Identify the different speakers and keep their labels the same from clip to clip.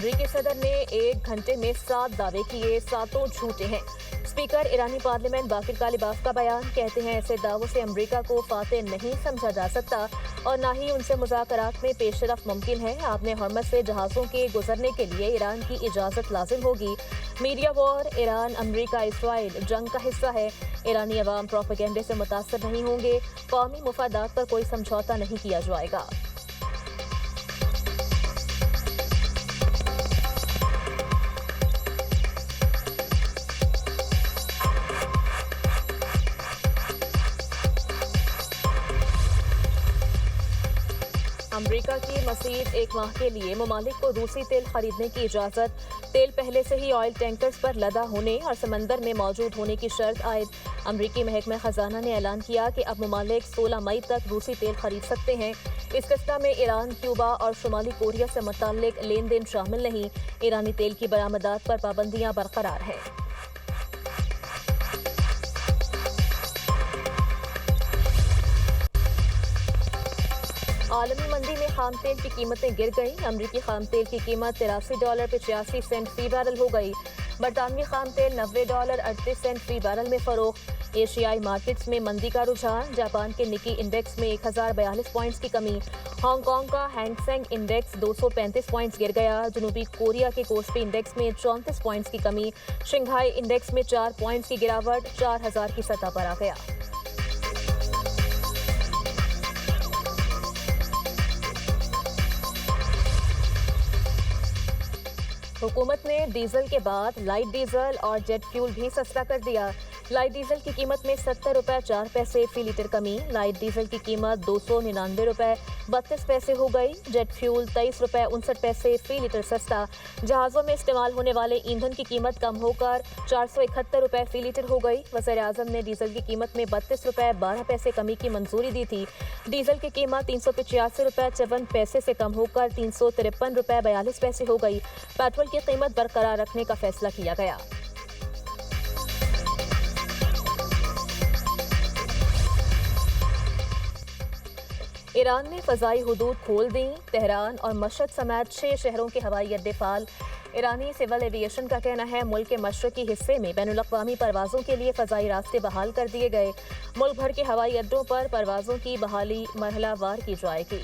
Speaker 1: امریکی صدر نے 1 گھنٹے میں 7 دعوے کیے، 7 جھوٹے ہیں۔ اسپیکر ایرانی پارلیمنٹ باقر کالیباف کا بیان، کہتے ہیں ایسے دعووں سے امریکہ کو فاتح نہیں سمجھا جا سکتا اور نہ ہی ان سے مذاکرات میں پیش رفت ممکن ہے۔ آپ نے ہرمز سے جہازوں کے گزرنے کے لیے ایران کی اجازت لازم ہوگی۔ میڈیا وار، ایران امریکہ اسرائیل جنگ کا حصہ ہے۔ ایرانی عوام پروپیگنڈے سے متاثر نہیں ہوں گے، قومی مفادات پر کوئی سمجھوتا نہیں کیا جائے گا۔ امریکہ کی مزید 1 ماہ کے لیے ممالک کو روسی تیل خریدنے کی اجازت۔ تیل پہلے سے ہی آئل ٹینکرز پر لدا ہونے اور سمندر میں موجود ہونے کی شرط عائد۔ امریکی محکمہ خزانہ نے اعلان کیا کہ اب ممالک 16 مئی تک روسی تیل خرید سکتے ہیں۔ اس قسط میں ایران، کیوبا اور شمالی کوریا سے متعلق لین دین شامل نہیں۔ ایرانی تیل کی برآمدات پر پابندیاں برقرار ہیں۔ عالمی منڈی میں خام تیل کی قیمتیں گر گئیں۔ امریکی خام تیل کی قیمت $83.85 فی بیرل ہو گئی۔ برطانوی خام تیل $90.38 فی بیرل میں فروخت۔ ایشیائی مارکیٹس میں مندی کا رجحان۔ جاپان کے نکی انڈیکس میں 1042 پوائنٹس کی کمی۔ ہانگ کانگ کا ہینگ سینگ انڈیکس 235 پوائنٹس گر گیا۔ جنوبی کوریا کے کوسپی انڈیکس میں 34 پوائنٹس کی کمی۔ شنگھائی انڈیکس میں 4 پوائنٹس کی گراوٹ، 4000 کی سطح پر آ گیا۔ حکومت نے ڈیزل کے بعد لائٹ ڈیزل اور جیٹ فیول بھی سستا کر دیا۔ لائٹ ڈیزل کی قیمت میں $70.04 فی لیٹر کمی۔ لائٹ ڈیزل کی قیمت $299.32 ہو گئی۔ جیٹ فیول $23.59 فی لیٹر سستا۔ جہازوں میں استعمال ہونے والے ایندھن کی قیمت کم ہو کر $471 فی لیٹر ہو گئی۔ وزیر اعظم نے ڈیزل کی قیمت میں $32.12 کمی کی منظوری دی تھی۔ ڈیزل کی قیمت $385.54 سے کم ہو کر $353.42 ہو گئی۔ پیٹرول کی قیمت برقرار رکھنے کا فیصلہ کیا گیا۔ ایران نے فضائی حدود کھول دیں۔ تہران اور مشہد سمیت 6 شہروں کے ہوائی اڈے فعال۔ ایرانی سول ایوی ایشن کا کہنا ہے ملک کے مشرقی حصے میں بین الاقوامی پروازوں کے لیے فضائی راستے بحال کر دیے گئے۔ ملک بھر کے ہوائی اڈوں پر پروازوں کی بحالی مرحلہ وار کی جائے گی۔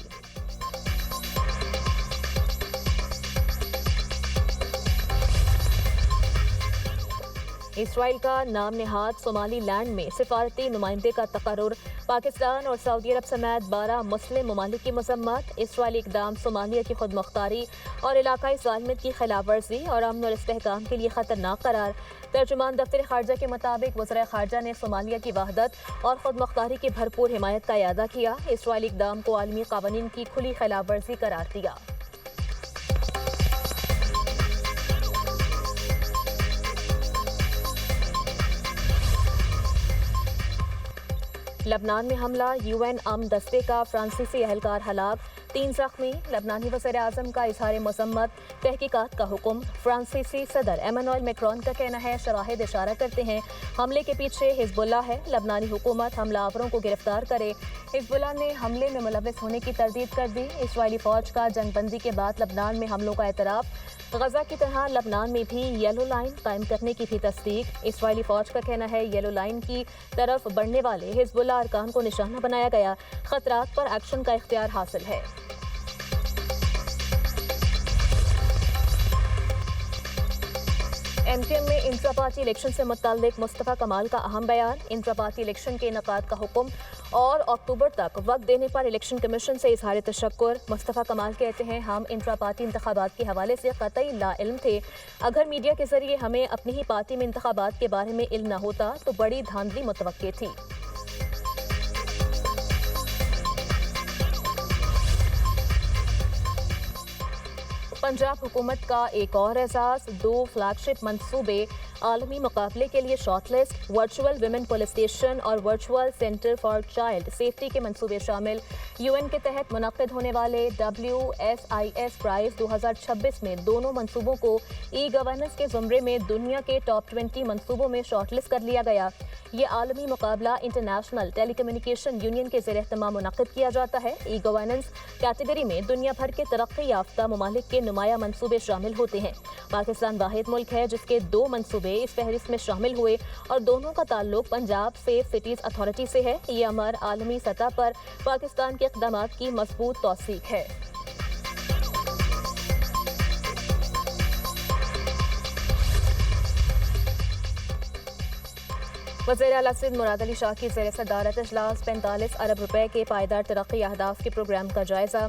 Speaker 1: اسرائیل کا نام نہاد صومالی لینڈ میں سفارتی نمائندے کا تقرر۔ پاکستان اور سعودی عرب سمیت 12 مسلم ممالک کی مذمت۔ اسرائیلی اقدام صومالیہ کی خود مختاری اور علاقائی سالمیت کی خلاف ورزی اور امن اور استحکام کے لیے خطرناک قرار۔ ترجمان دفتر خارجہ کے مطابق وزرائے خارجہ نے صومالیہ کی وحدت اور خود مختاری کی بھرپور حمایت کا اعادہ کیا۔ اسرائیلی اقدام کو عالمی قوانین کی کھلی خلاف ورزی قرار دیا۔ لبنان میں حملہ، UN امن دستے کا فرانسیسی اہلکار ہلاک، 3 زخمی۔ لبنانی وزیر اعظم کا اظہار مذمت، تحقیقات کا حکم۔ فرانسیسی صدر ایمانوئل میکرون کا کہنا ہے شواہد اشارہ کرتے ہیں حملے کے پیچھے حزب اللہ ہے۔ لبنانی حکومت حملہ آوروں کو گرفتار کرے۔ حزب اللہ نے حملے میں ملوث ہونے کی تردید کر دی۔ اسرائیلی فوج کا جنگ بندی کے بعد لبنان میں حملوں کا اعتراف۔ غزہ کی طرح لبنان میں بھی یلو لائن قائم کرنے کی بھی تصدیق۔ اسرائیلی فوج کا کہنا ہے یلو لائن کی طرف بڑھنے والے حزب اللہ ارکان کو نشانہ بنایا گیا، خطرات پر ایکشن کا اختیار حاصل ہے۔ MKM میں انٹرا پارٹی الیکشن سے متعلق مصطفیٰ کمال کا اہم بیان۔ انٹرا پارٹی الیکشن کے انعقاد کا حکم اور اکتوبر تک وقت دینے پر الیکشن کمیشن سے اظہار تشکر۔ مصطفیٰ کمال کہتے ہیں ہم انٹرا پارٹی انتخابات کے حوالے سے قطعی لا علم تھے۔ اگر میڈیا کے ذریعے ہمیں اپنی ہی پارٹی میں انتخابات کے بارے میں علم نہ ہوتا تو بڑی دھاندلی متوقع تھی۔ پنجاب حکومت کا ایک اور اعزاز، 2 فلیگ شپ منصوبے عالمی مقابلے کے لیے shortlist. Virtual women police station اور virtual centre for child safety کے منصوبے شامل۔ UN کے تحت منعقد ہونے والے WSIS پرائز 2026 میں دونوں منصوبوں کو ای گورننس کے زمرے میں دنیا کے ٹاپ 20 منصوبوں میں شارٹ لسٹ کر لیا گیا۔ یہ عالمی مقابلہ انٹرنیشنل ٹیلی کمیونیکیشن یونین کے زیر اہتمام منعقد کیا جاتا ہے۔ ای گورننس کیٹیگری میں دنیا بھر کے ترقی یافتہ ممالک کے نمایاں منصوبے شامل ہوتے ہیں۔ پاکستان واحد ملک ہے جس کے 2 منصوبے اس فہرست میں شامل ہوئے اور دونوں کا تعلق پنجاب سیف سٹیز اتھارٹی سے ہے۔ یہ امر عالمی سطح پر پاکستان کے اقدامات کی مضبوط توثیق ہے۔ وزیر اعلیٰ سندھ مراد علی شاہ کی زیر صدارت اجلاس 45 ارب روپے کے پائیدار ترقی اہداف کے پروگرام کا جائزہ۔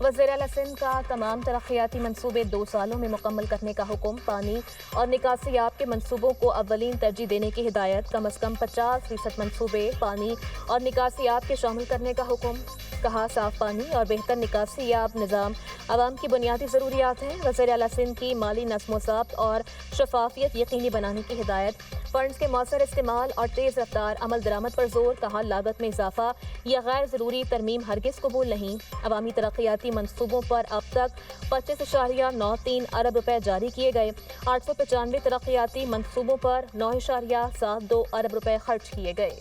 Speaker 1: وزیر اعلیٰ سندھ کا تمام ترقیاتی منصوبے 2 سالوں میں مکمل کرنے کا حکم۔ پانی اور نکاسی آب کے منصوبوں کو اولین ترجیح دینے کی ہدایت۔ کم از کم 50% منصوبے پانی اور نکاسی آب کے شامل کرنے کا حکم۔ کہا صاف پانی اور بہتر نکاسی آب نظام عوام کی بنیادی ضروریات ہیں۔ وزیر اعلیٰ سندھ کی مالی نظم و ضبط اور شفافیت یقینی بنانے کی ہدایت۔ فنڈز کے مؤثر استعمال اور تیز رفتار عمل درآمد پر زور۔ کہا لاگت میں اضافہ یا غیر ضروری ترمیم ہرگز قبول نہیں۔ عوامی ترقیاتی منصوبوں پر اب تک 25.93 ارب روپے جاری کیے گئے۔ 895 ترقیاتی منصوبوں پر 9.72 ارب روپے خرچ کیے گئے۔